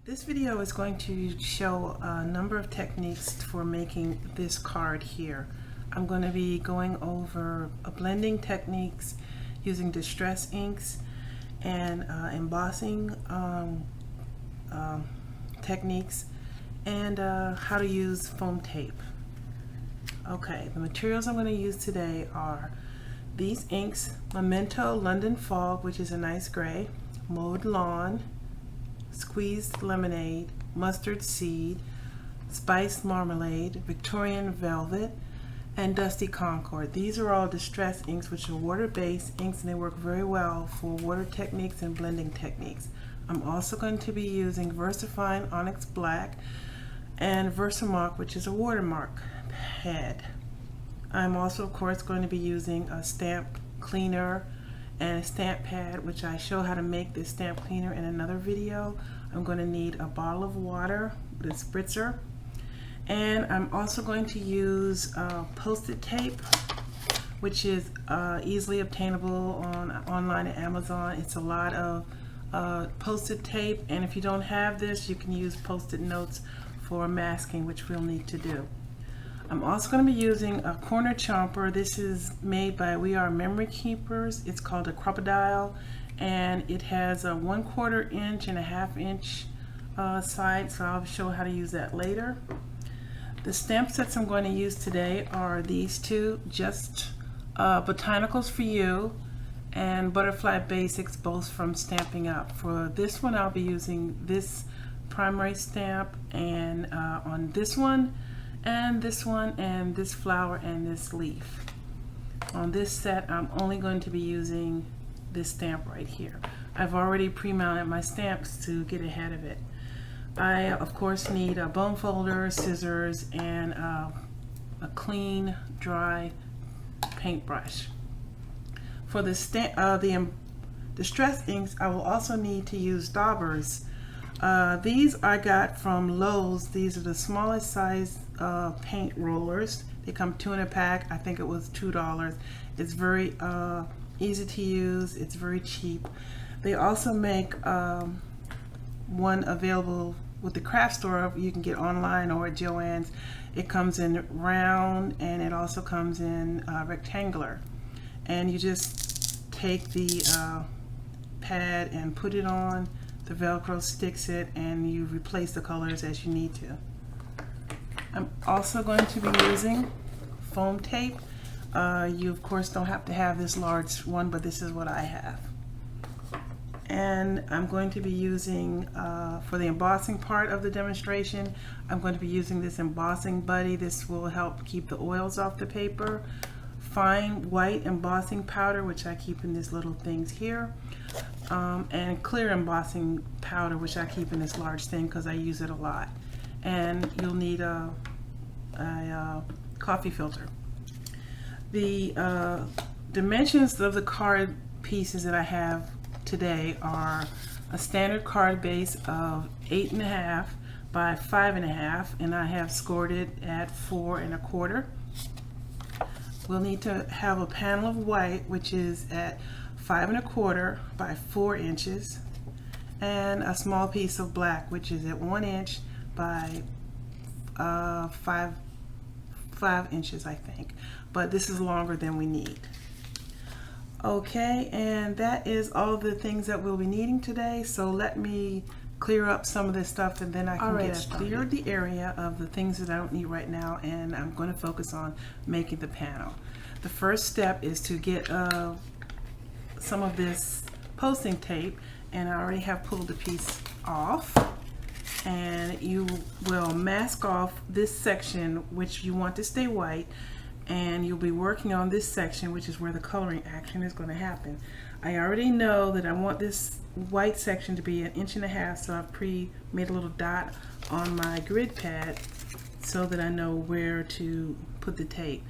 This video is going to show a number of techniques for making this card here. I'm going to be going over blending techniques using distress inks and embossing techniques and how to use foam tape. Okay, the materials I'm going to use today are these inks: Memento London Fog, which is a nice gray, Mowed Lawn, Squeezed Lemonade, Mustard Seed, Spiced Marmalade, Victorian Velvet, and Dusty Concord. These are all distress inks, which are water-based inks, and they work very well for water techniques and blending techniques. I'm also going to be using VersaFine Onyx Black and Versamark, which is a watermark pad. I'm also, of course, going to be using a stamp cleaner and a stamp pad, which I show how to make this stamp cleaner in another video. I'm going to need a bottle of water with a spritzer, and I'm also going to use Post-it tape, which is easily obtainable online at Amazon. It's a lot of Post-it tape, and if you don't have this, you can use Post-it notes for masking, which we'll need to do. I'm also going to be using a corner chomper. This is made by We Are Memory Keepers. It's called a Crocodile, and it has a 1/4 inch and a 1/2 inch side, so I'll show how to use that later. The stamp sets I'm going to use today are these two, Just Botanicals for You and Butterfly Basics, both from Stampin' Up. For this one, I'll be using this primary stamp, and on this one, and this one, and this flower, and this leaf. On this set, I'm only going to be using this stamp right here. I've already pre-mounted my stamps to get ahead of it. I, of course, need a bone folder, scissors, and a clean, dry paintbrush. For the distress inks, I will also need to use daubers. These I got from Lowe's. These are the smallest size paint rollers. They come 2 in a pack. I think it was $2. It's very easy to use. It's very cheap. They also make one available with the craft store. You can get online or at Joann's. It comes in round, and it also comes in rectangular. And you just take the pad and put it on. The Velcro sticks it, and you replace the colors as you need to. I'm also going to be using foam tape. You, of course, don't have to have this large one, but this is what I have. And I'm going to be using, for the embossing part of the demonstration, I'm going to be using this embossing buddy. This will help keep the oils off the paper. Fine white embossing powder, which I keep in these little things here. And clear embossing powder, which I keep in this large thing because I use it a lot. And you'll need a coffee filter. The dimensions of the card pieces that I have today are a standard card base of 8.5 by 5.5, and I have scored it at 4 1/4. We'll need to have a panel of white, which is at 5 1/4 by 4 inches, and a small piece of black, which is at 1 inch by 5 inches, I think. But this is longer than we need. Okay, and that is all the things that we'll be needing today. So let me clear up some of this stuff, and then I can get started. I've cleared the area of the things that I don't need right now, and I'm going to focus on making the panel. The first step is to get some of this posting tape, and I already have pulled a piece off. And you will mask off this section, which you want to stay white, and you'll be working on this section, which is where the coloring action is going to happen. I already know that I want this white section to be 1.5 inches, so I've made a little dot on my grid pad so that I know where to put the tape.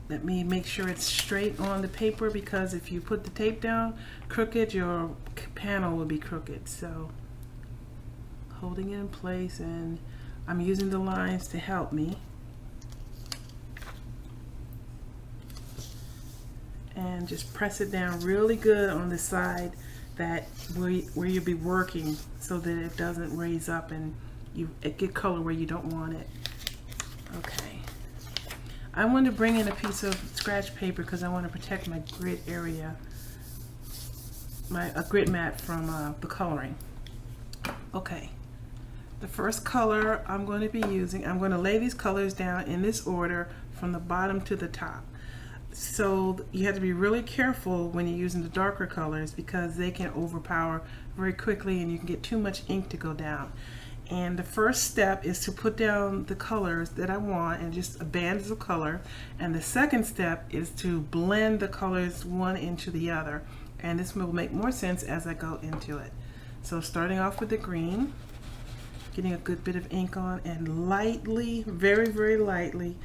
Let me make sure it's straight on the paper, because if you put the tape down crooked, your panel will be crooked. So holding it in place, and I'm using the lines to help me. And just press it down really good on the side that where you'll be working so that it doesn't raise up and it get color where you don't want it. Okay. I want to bring in a piece of scratch paper because I want to protect my grid area, a grid mat from the coloring. Okay. The first color I'm going to be using, I'm going to lay these colors down in this order from the bottom to the top. So you have to be really careful when you're using the darker colors because they can overpower very quickly and you can get too much ink to go down. And the first step is to put down the colors that I want and just a band of color. And the second step is to blend the colors one into the other. And this will make more sense as I go into it. So starting off with the green, getting a good bit of ink on, and lightly, very, very lightly,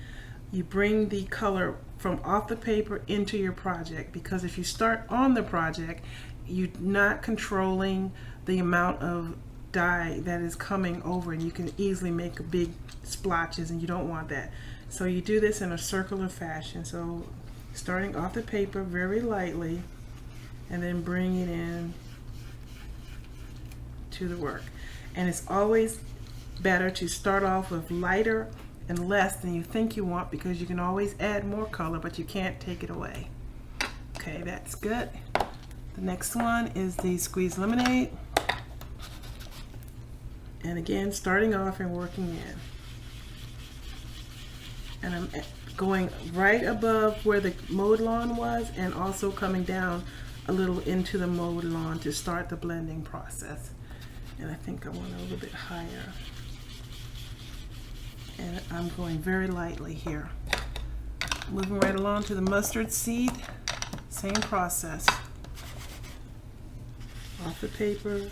you bring the color from off the paper into your project, because if you start on the project, you're not controlling the amount of dye that is coming over, and you can easily make big splotches, and you don't want that. So you do this in a circular fashion. So starting off the paper very lightly, and then bring it in to the work. And it's always better to start off with lighter and less than you think you want, because you can always add more color, but you can't take it away. Okay, that's good. The next one is the squeeze lemonade. And again, starting off and working in. And I'm going right above where the mowed lawn was, and also coming down a little into the mowed lawn to start the blending process. And I think I want a little bit higher. And I'm going very lightly here. Moving right along to the mustard seed, same process. Off the paper,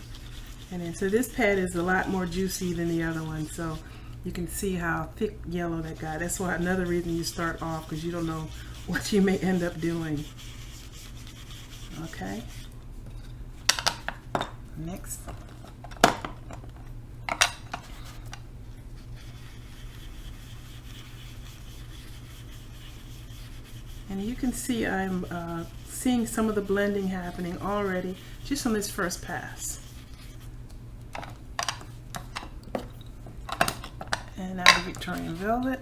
and then so this pad is a lot more juicy than the other one, so you can see how thick yellow that got. That's why another reason you start off, because you don't know what you may end up doing. Okay. Next. And you can see I'm seeing some of the blending happening already just on this first pass. And now the Victorian Velvet.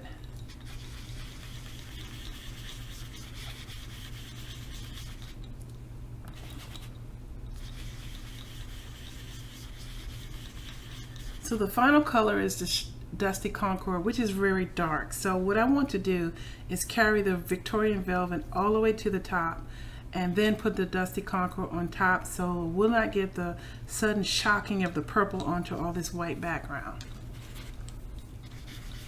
So the final color is the Dusty Concord, which is very dark. So what I want to do is carry the Victorian Velvet all the way to the top and then put the Dusty Concord on top, so we'll not get the sudden shocking of the purple onto all this white background.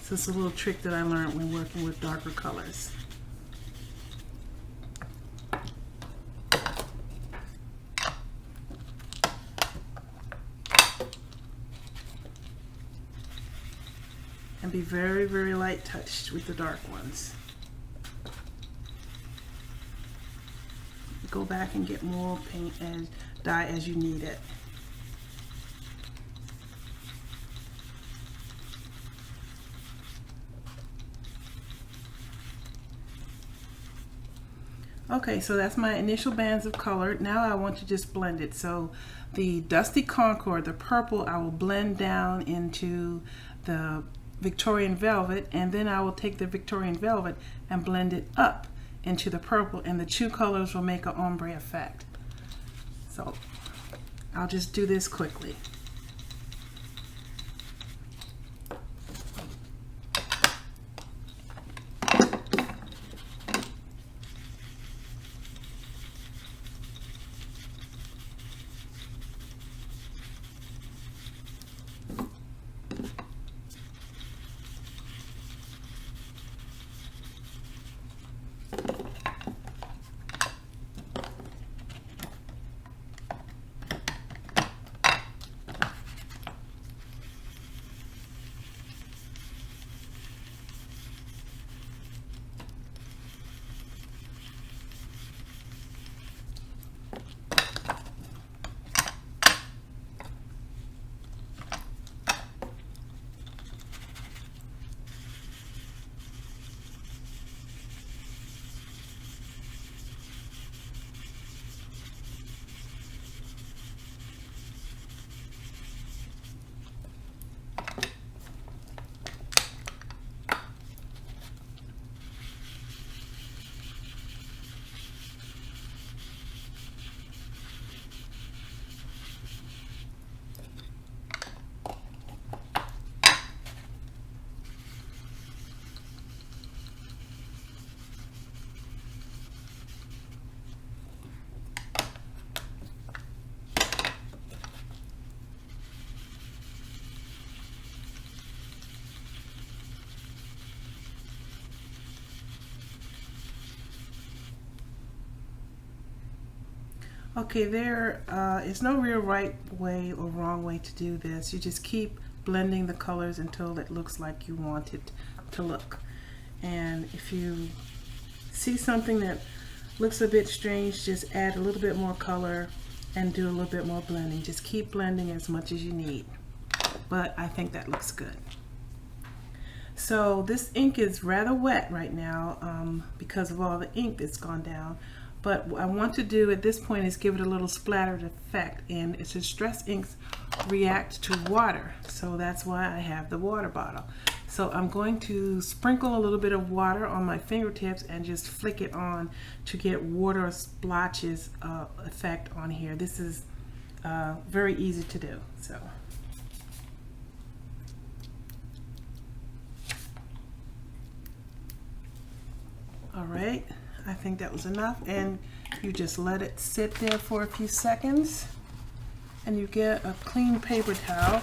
So it's a little trick that I learned when working with darker colors. And be very, very light touched with the dark ones. Go back and get more paint and dye as you need it. Okay, so that's my initial bands of color. Now I want to just blend it. So the Dusty Concord, the purple, I will blend down into the Victorian Velvet, and then I will take the Victorian Velvet and blend it up into the purple, and the two colors will make an ombre effect. So I'll just do this quickly. Okay, there is no real right way or wrong way to do this. You just keep blending the colors until it looks like you want it to look. And if you see something that looks a bit strange, just add a little bit more color and do a little bit more blending. Just keep blending as much as you need. But I think that looks good. So this ink is rather wet right now because of all the ink that's gone down. But what I want to do at this point is give it a little splattered effect, and it's distress inks react to water, so that's why I have the water bottle. So I'm going to sprinkle a little bit of water on my fingertips and just flick it on to get water splotches effect on here. This is very easy to do. So. All right, I think that was enough, and you just let it sit there for a few seconds, and you get a clean paper towel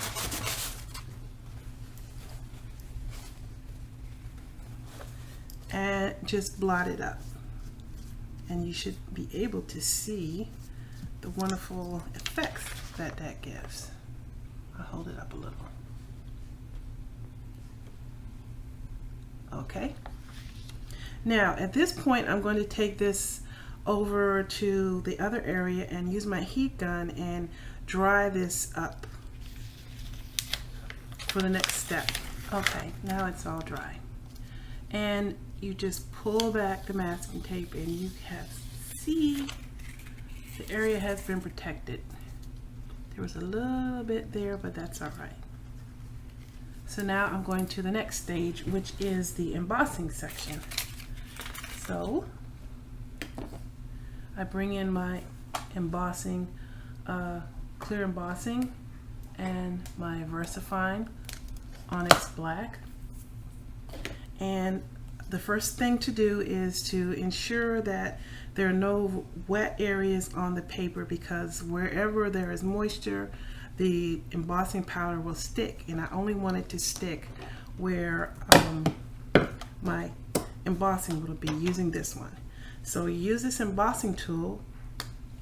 and just blot it up, and you should be able to see the wonderful effects that that gives. I'll hold it up a little. Okay. Now at this point I'm going to take this over to the other area and use my heat gun and dry this up for the next step. Okay, now it's all dry. And you just pull back the masking tape and you have see the area has been protected. There was a little bit there, but that's all right. So now I'm going to the next stage, which is the embossing section. So I bring in my embossing, clear embossing, and my VersaFine Onyx Black. And the first thing to do is to ensure that there are no wet areas on the paper, because wherever there is moisture, the embossing powder will stick, and I only want it to stick where my embossing will be, using this one. So you use this embossing tool,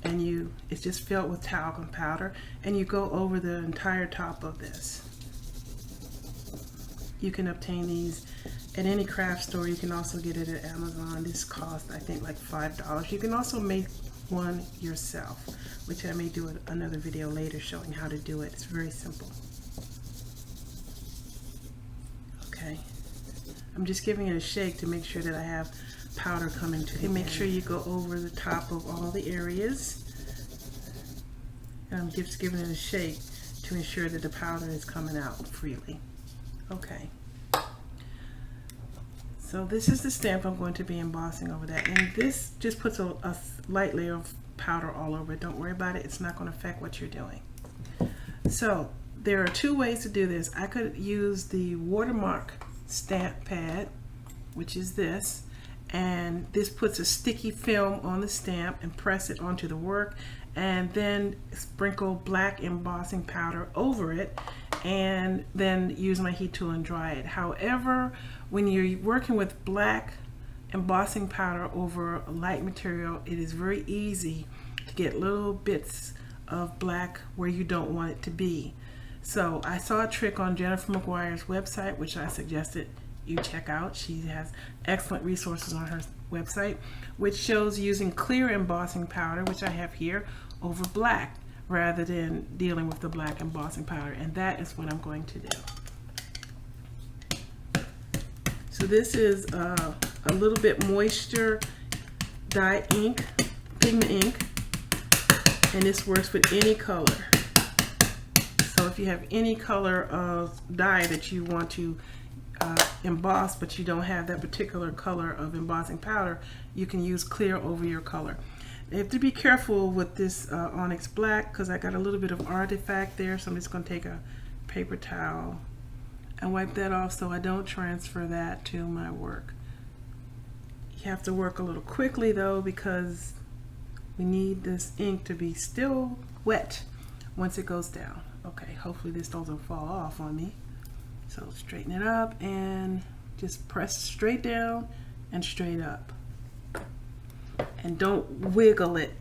and it's just filled with talcum powder, and you go over the entire top of this. You can obtain these at any craft store. You can also get it at Amazon. This costs, I think, like $5. You can also make one yourself, which I may do another video later showing how to do it. It's very simple. Okay, I'm just giving it a shake to make sure that I have powder coming to it. Make sure you go over the top of all the areas, and I'm just giving it a shake to ensure that the powder is coming out freely. Okay, so this is the stamp I'm going to be embossing over that, and this just puts a light layer of powder all over it. Don't worry about it, it's not going to affect what you're doing. So there are two ways to do this. I could use the watermark stamp pad, which is this, and this puts a sticky film on the stamp and press it onto the work, and then sprinkle black embossing powder over it, and then use my heat tool and dry it. However, when you're working with black embossing powder over a light material, it is very easy to get little bits of black where you don't want it to be. So I saw a trick on Jennifer McGuire's website, which I suggested you check out. She has excellent resources on her website, which shows using clear embossing powder, which I have here, over black, rather than dealing with the black embossing powder, and that is what I'm going to do. So this is a little bit moisture dye ink, pigment ink, and this works with any color. So if you have any color of dye that you want to emboss, but you don't have that particular color of embossing powder, you can use clear over your color. You have to be careful with this Onyx Black, because I got a little bit of artifact there, so I'm just going to take a paper towel and wipe that off so I don't transfer that to my work. You have to work a little quickly though, because we need this ink to be still wet once it goes down. Okay, hopefully this doesn't fall off on me. So straighten it up and just press straight down and straight up. And don't wiggle it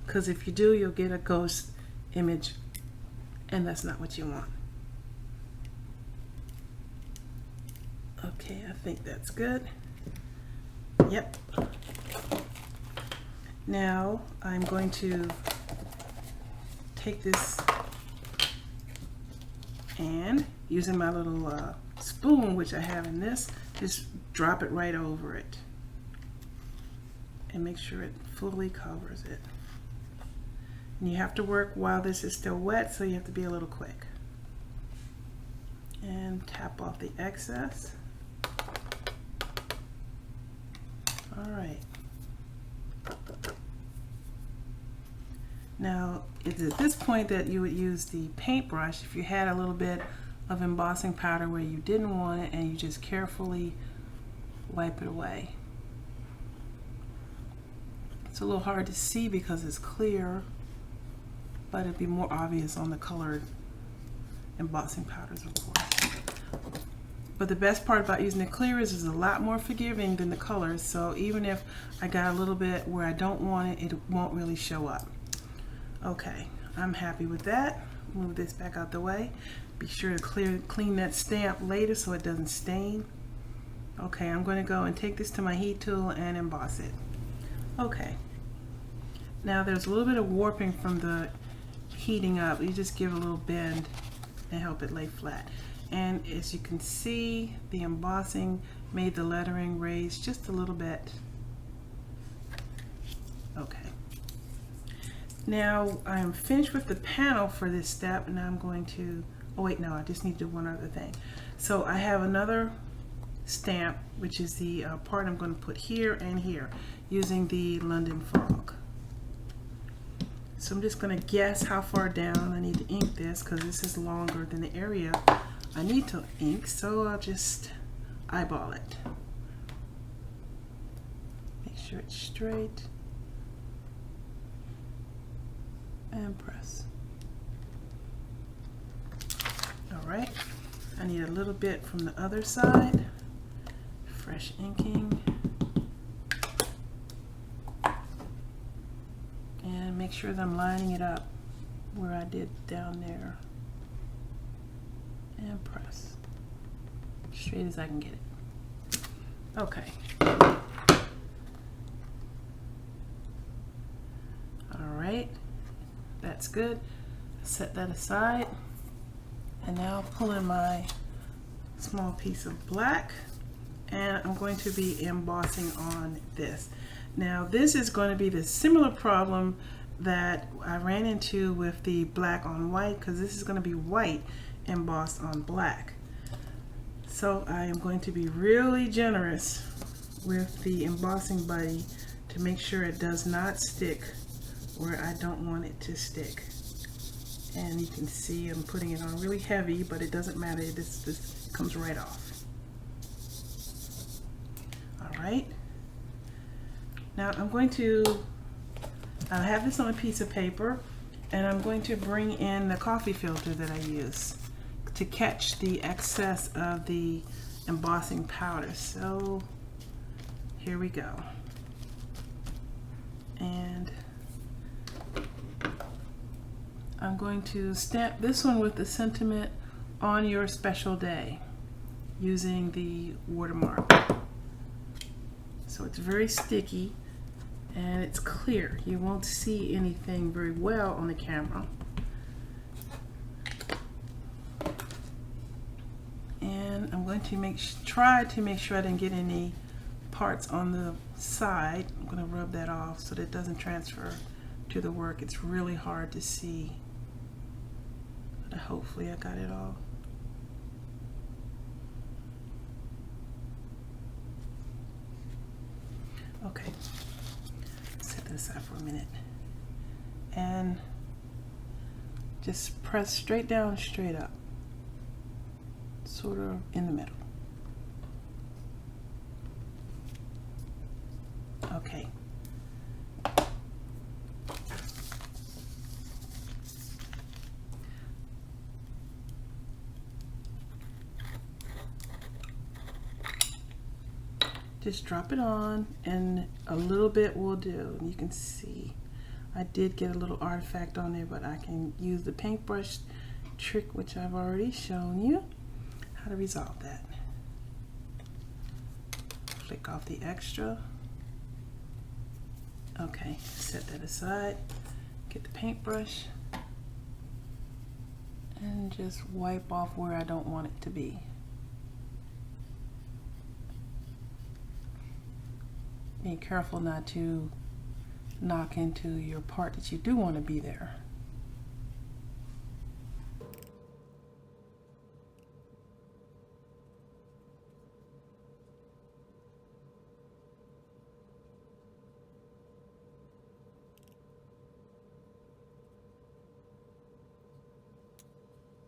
because if you do, you'll get a ghost image, and that's not what you want. Okay, I think that's good. Yep. Now I'm going to take this and using my little spoon, which I have in this, just drop it right over it and make sure it fully covers it. And you have to work while this is still wet, so you have to be a little quick. And tap off the excess. All right. Now, it's at this point that you would use the paintbrush if you had a little bit of embossing powder where you didn't want it, and you just carefully wipe it away. It's a little hard to see because it's clear, but it'd be more obvious on the colored embossing powders, of course. But the best part about using the clear is it's a lot more forgiving than the colors, so even if I got a little bit where I don't want it, it won't really show up. Okay, I'm happy with that. Move this back out the way. Be sure to clean that stamp later so it doesn't stain. Okay, I'm going to go and take this to my heat tool and emboss it. Okay, now there's a little bit of warping from the heating up. You just give a little bend and help it lay flat. And as you can see, the embossing made the lettering raise just a little bit. Okay. Now I'm finished with the panel for this step, and I'm going to, oh wait, no, I just need to do one other thing. So I have another stamp, which is the part I'm going to put here and here using the London Fog. So I'm just going to guess how far down I need to ink this, because this is longer than the area I need to ink, so I'll just eyeball it. Make sure it's straight. And press. All right, I need a little bit from the other side. Fresh inking. And make sure that I'm lining it up where I did down there. And press. Straight as I can get it. Okay. All right. That's good. Set that aside, and now pull in my small piece of black, and I'm going to be embossing on this. Now this is going to be the similar problem that I ran into with the black on white, because this is going to be white embossed on black. So I am going to be really generous with the embossing buddy to make sure it does not stick where I don't want it to stick. And you can see I'm putting it on really heavy, but it doesn't matter, this comes right off. All right, now I'm going to have this on a piece of paper, and I'm going to bring in the coffee filter that I use to catch the excess of the embossing powder. So here we go. And I'm going to stamp this one with the sentiment "on your special day" using the watermark. So it's very sticky and it's clear. You won't see anything very well on the camera. And I'm going to try to make sure I didn't get any parts on the side. I'm going to rub that off so that it doesn't transfer to the work. It's really hard to see. But hopefully I got it all. Okay, set that aside for a minute. And just press straight down, straight up. Sort of in the middle. Okay. Just drop it on, and a little bit will do. You can see I did get a little artifact on there, but I can use the paintbrush trick, which I've already shown you how to resolve that. Flick off the extra. Okay, set that aside. Get the paintbrush and just wipe off where I don't want it to be. Be careful not to knock into your part that you do want to be there.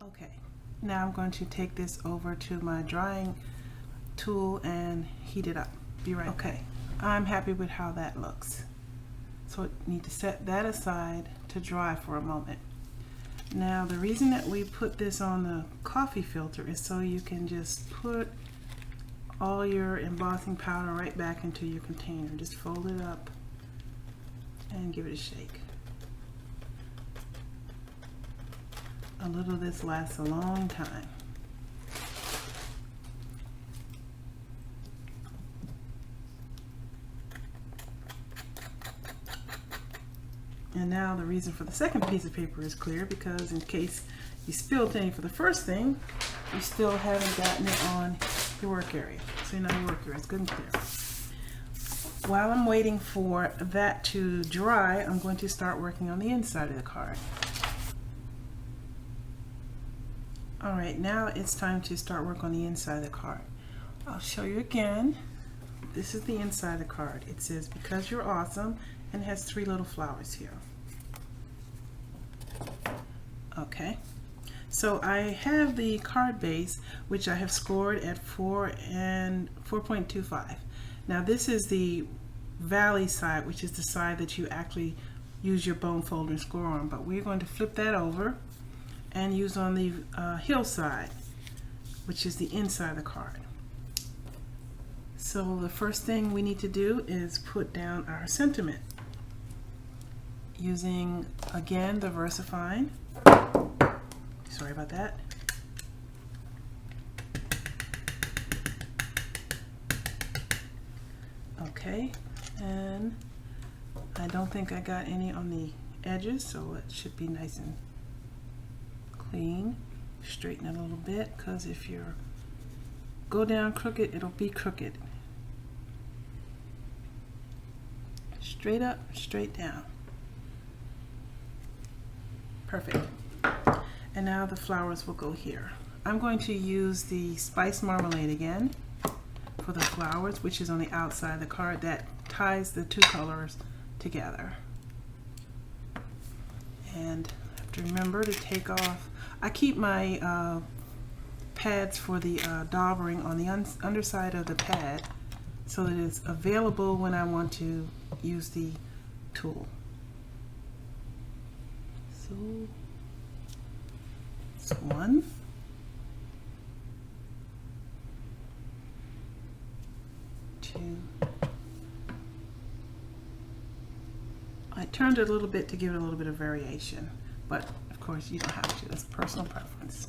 Okay, now I'm going to take this over to my drying tool and heat it up. Be right back. Okay, I'm happy with how that looks. So I need to set that aside to dry for a moment. Now the reason that we put this on the coffee filter is so you can just put all your embossing powder right back into your container. Just fold it up and give it a shake. A little of this lasts a long time. And now the reason for the second piece of paper is clear, because in case you spilled any for the first thing, you still haven't gotten it on your work area. So you know your work area is good and clear. While I'm waiting for that to dry, I'm going to start working on the inside of the card. Alright, now it's time to start work on the inside of the card. I'll show you again. This is the inside of the card. It says, "Because you're awesome," and has 3 little flowers here. Okay, so I have the card base, which I have scored at 4 and 4.25. Now this is the valley side, which is the side that you actually use your bone folder and score on, but we're going to flip that over and use on the hillside, which is the inside of the card. So the first thing we need to do is put down our sentiment using, again, the VersaFine. Sorry about that. Okay, and I don't think I got any on the edges, so it should be nice and clean. Straighten it a little bit, because if you go down crooked, it'll be crooked. Straight up, straight down. Perfect. And now the flowers will go here. I'm going to use the Spice Marmalade again for the flowers, which is on the outside of the card. That ties the 2 colors together. And I have to remember to take off. I keep my pads for the daubering on the underside of the pad so that it's available when I want to use the tool. So it's 1, 2. I turned it a little bit to give it a little bit of variation, but of course you don't have to. It's personal preference.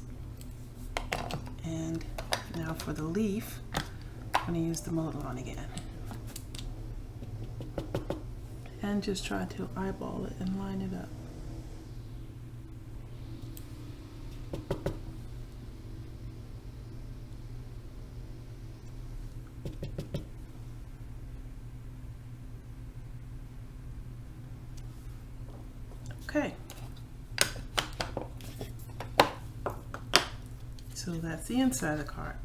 And now for the leaf, I'm going to use the Modelon again. And just try to eyeball it and line it up. Okay. So that's the inside of the card.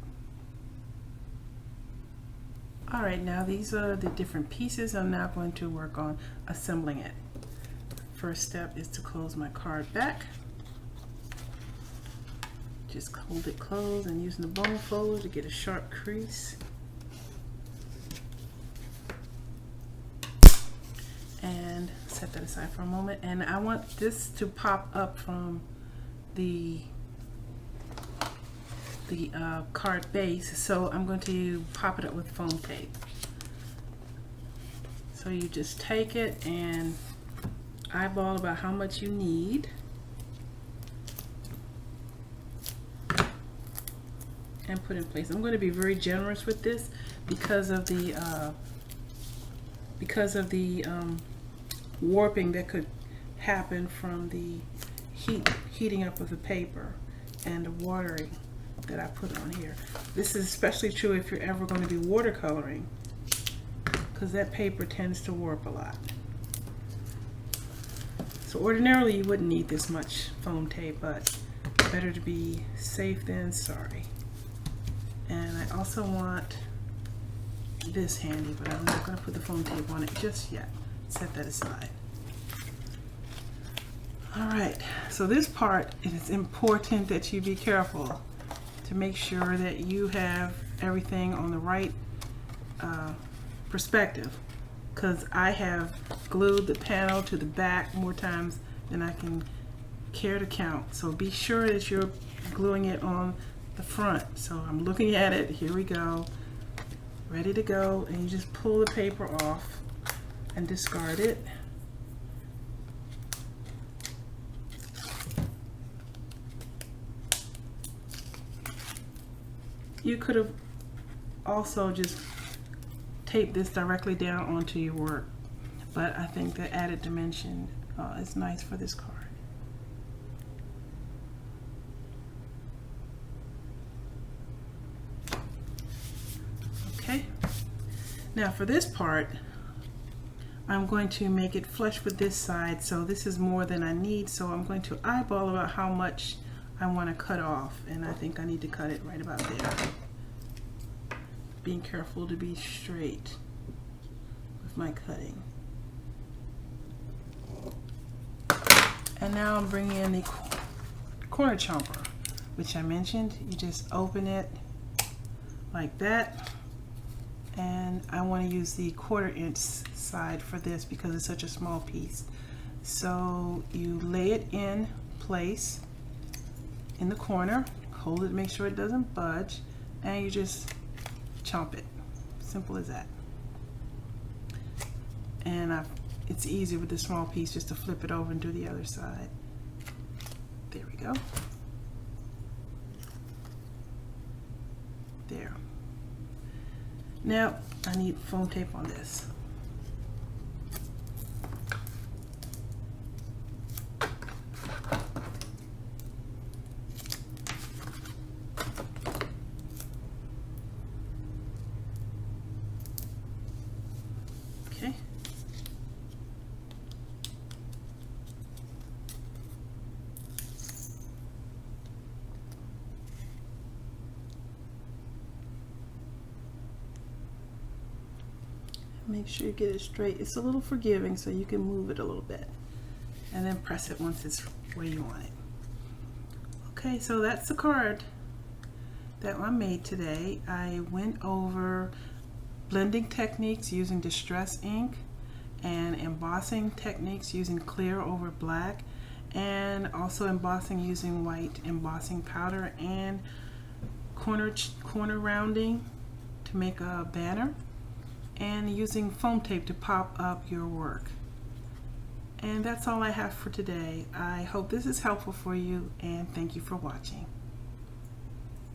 Alright, now these are the different pieces. I'm now going to work on assembling it. First step is to close my card back. Just hold it closed and using the bone folder to get a sharp crease. And set that aside for a moment. And I want this to pop up from the card base, so I'm going to pop it up with foam tape. So you just take it and eyeball about how much you need. And put in place. I'm going to be very generous with this because of the warping that could happen from the heating up of the paper and the watering that I put on here. This is especially true if you're ever going to be watercoloring, because that paper tends to warp a lot. So ordinarily you wouldn't need this much foam tape, but better to be safe than sorry. And I also want this handy, but I'm not going to put the foam tape on it just yet. Set that aside. Alright, so this part, it is important that you be careful to make sure that you have everything on the right perspective, because I have glued the panel to the back more times than I can care to count. So be sure that you're gluing it on the front. So I'm looking at it, here we go, ready to go, and you just pull the paper off and discard it. You could have also just taped this directly down onto your work, but I think the added dimension is nice for this card. Okay, now for this part, I'm going to make it flush with this side, so this is more than I need, so I'm going to eyeball about how much I want to cut off, and I think I need to cut it right about there. Being careful to be straight with my cutting. And now I'm bringing in the corner chomper, which I mentioned. You just open it like that. And I want to use the 1/4 inch side for this because it's such a small piece. So you lay it in place in the corner, hold it, make sure it doesn't budge, and you just chomp it. Simple as that. And it's easy with this small piece just to flip it over and do the other side. There we go. There. Now I need foam tape on this. Okay. Make sure you get it straight. It's a little forgiving, so you can move it a little bit and then press it once it's where you want it. Okay, so that's the card that I made today. I went over blending techniques using distress ink and embossing techniques using clear over black, and also embossing using white embossing powder, and corner rounding to make a banner, and using foam tape to pop up your work. And that's all I have for today. I hope this is helpful for you, and thank you for watching.